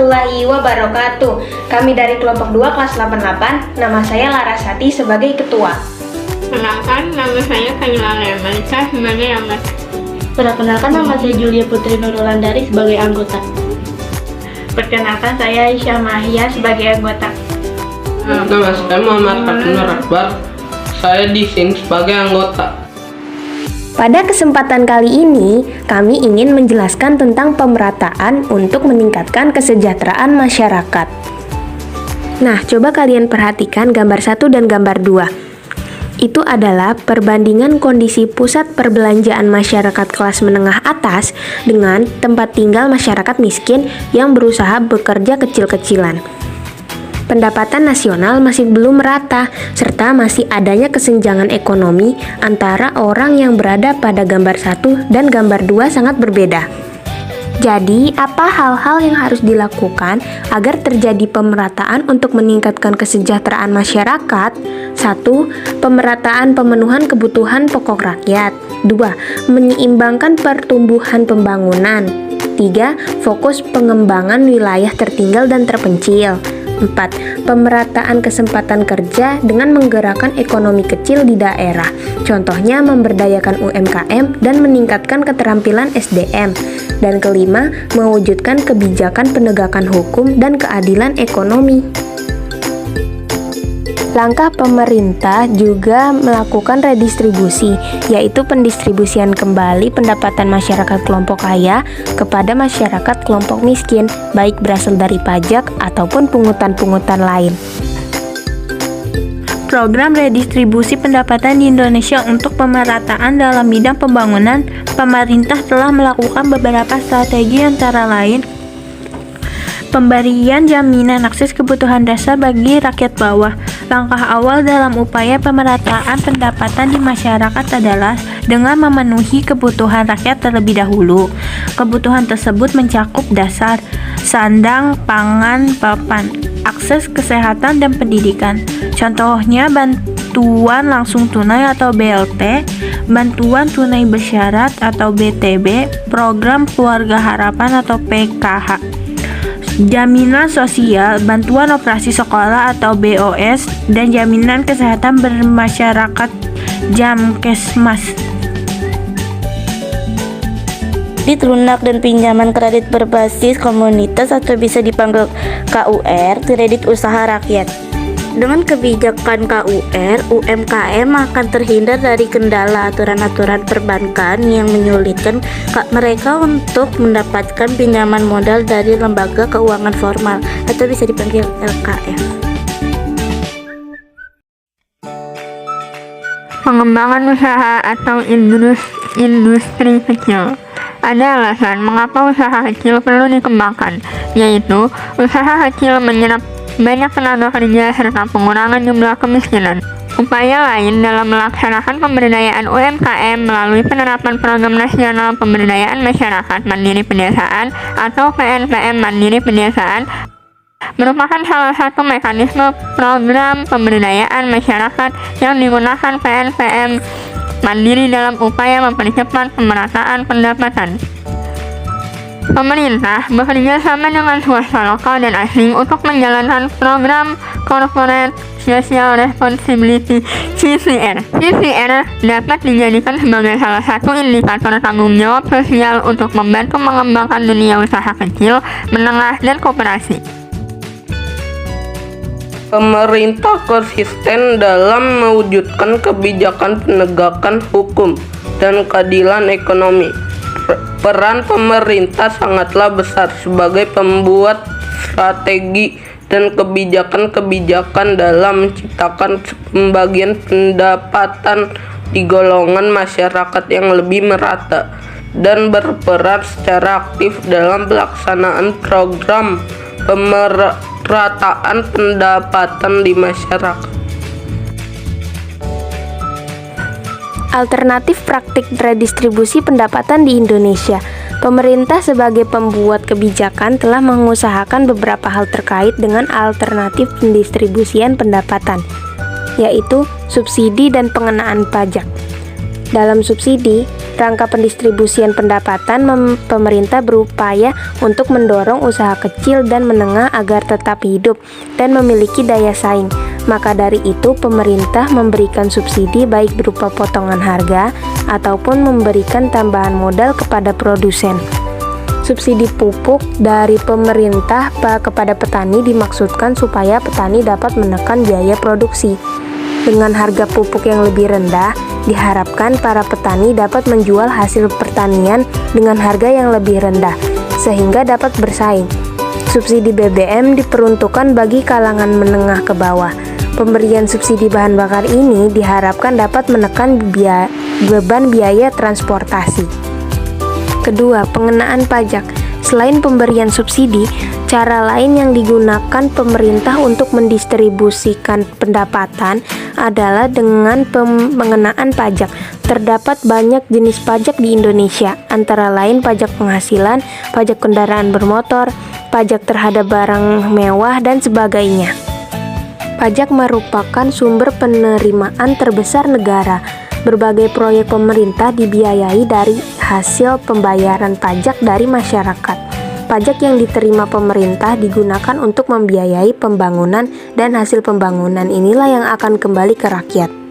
warahmatullahi wabarakatuh. Kami dari kelompok 2 kelas 88, nama saya Larasati sebagai ketua. Perkenalkan, nama saya Kaila Lemansyah sebagai anggota. Perkenalkan, nama saya Julia Putri Nurulandari sebagai anggota. Perkenalkan, saya Aisyah Mahia sebagai anggota. Nama saya Muhammad Fatimur Akbar. Saya di sini sebagai anggota. Pada kesempatan kali ini, kami ingin menjelaskan tentang pemerataan untuk meningkatkan kesejahteraan masyarakat. Nah, coba kalian perhatikan gambar 1 dan gambar 2. Itu adalah perbandingan kondisi pusat perbelanjaan masyarakat kelas menengah atas dengan tempat tinggal masyarakat miskin yang berusaha bekerja kecil-kecilan. Pendapatan nasional masih belum merata, serta masih adanya kesenjangan ekonomi antara orang yang berada pada gambar 1 dan gambar 2 sangat berbeda. Jadi, apa hal-hal yang harus dilakukan agar terjadi pemerataan untuk meningkatkan kesejahteraan masyarakat? 1. Pemerataan pemenuhan kebutuhan pokok rakyat. 2. Menyeimbangkan pertumbuhan pembangunan. 3. Fokus pengembangan wilayah tertinggal dan terpencil. 4. Pemerataan kesempatan kerja dengan menggerakkan ekonomi kecil di daerah. Contohnya memberdayakan UMKM dan meningkatkan keterampilan SDM. Dan kelima, mewujudkan kebijakan penegakan hukum dan keadilan ekonomi. Langkah pemerintah juga melakukan redistribusi, yaitu pendistribusian kembali pendapatan masyarakat kelompok kaya kepada masyarakat kelompok miskin, baik berasal dari pajak ataupun pungutan-pungutan lain. Program redistribusi pendapatan di Indonesia untuk pemerataan dalam bidang pembangunan, pemerintah telah melakukan beberapa strategi antara lain pemberian jaminan akses kebutuhan dasar bagi rakyat bawah. Langkah awal dalam upaya pemerataan pendapatan di masyarakat adalah dengan memenuhi kebutuhan rakyat terlebih dahulu. Kebutuhan tersebut mencakup dasar, sandang, pangan, papan, akses kesehatan dan pendidikan. Contohnya bantuan langsung tunai atau BLT, bantuan tunai bersyarat atau BTB, program keluarga harapan atau PKH. Jaminan sosial, bantuan operasi sekolah atau BOS, dan jaminan kesehatan bermasyarakat Jamkesmas. Kredit lunak dan pinjaman kredit berbasis komunitas atau bisa dipanggil KUR, kredit usaha rakyat. Dengan kebijakan KUR, UMKM akan terhindar dari kendala aturan-aturan perbankan yang menyulitkan mereka untuk mendapatkan pinjaman modal dari lembaga keuangan formal atau bisa dipanggil LKF. Pengembangan usaha atau industri kecil. Ada alasan mengapa usaha kecil perlu dikembangkan, yaitu usaha kecil menyerap banyak tenaga kerja serta pengurangan jumlah kemiskinan. Upaya lain dalam melaksanakan pemberdayaan UMKM melalui penerapan Program Nasional Pemberdayaan Masyarakat Mandiri Pedesaan atau PNPM Mandiri Pedesaan merupakan salah satu mekanisme program pemberdayaan masyarakat yang digunakan PNPM Mandiri dalam upaya mempercepat pemerataan pendapatan. Pemerintah bekerja sama dengan swasta lokal dan asing untuk menjalankan program Corporate Social Responsibility (CSR). CSR dapat dijadikan sebagai salah satu indikator tanggung jawab sosial untuk membantu mengembangkan dunia usaha kecil, menengah, dan koperasi. Pemerintah konsisten dalam mewujudkan kebijakan penegakan hukum dan keadilan ekonomi. Peran pemerintah sangatlah besar sebagai pembuat strategi dan kebijakan-kebijakan dalam menciptakan pembagian pendapatan di golongan masyarakat yang lebih merata dan berperan secara aktif dalam pelaksanaan program pemerataan pendapatan di masyarakat. Alternatif praktik redistribusi pendapatan di Indonesia. Pemerintah sebagai pembuat kebijakan telah mengusahakan beberapa hal terkait dengan alternatif pendistribusian pendapatan, yaitu subsidi dan pengenaan pajak. Dalam subsidi, Rangka pendistribusian pendapatan pemerintah berupaya untuk mendorong usaha kecil dan menengah agar tetap hidup dan memiliki daya saing. Maka dari itu, pemerintah memberikan subsidi baik berupa potongan harga ataupun memberikan tambahan modal kepada produsen. Subsidi pupuk dari pemerintah kepada petani dimaksudkan supaya petani dapat menekan biaya produksi. Dengan harga pupuk yang lebih rendah, diharapkan para petani dapat menjual hasil pertanian dengan harga yang lebih rendah, sehingga dapat bersaing. Subsidi BBM diperuntukkan bagi kalangan menengah ke bawah. Pemberian subsidi bahan bakar ini diharapkan dapat menekan beban biaya transportasi. Kedua, pengenaan pajak. Selain pemberian subsidi, cara lain yang digunakan pemerintah untuk mendistribusikan pendapatan adalah dengan pengenaan pajak. Terdapat banyak jenis pajak di Indonesia, antara lain pajak penghasilan, pajak kendaraan bermotor, pajak terhadap barang mewah, dan sebagainya. Pajak merupakan sumber penerimaan terbesar negara. Berbagai proyek pemerintah dibiayai dari hasil pembayaran pajak dari masyarakat. Pajak yang diterima pemerintah digunakan untuk membiayai pembangunan dan hasil pembangunan inilah yang akan kembali ke rakyat.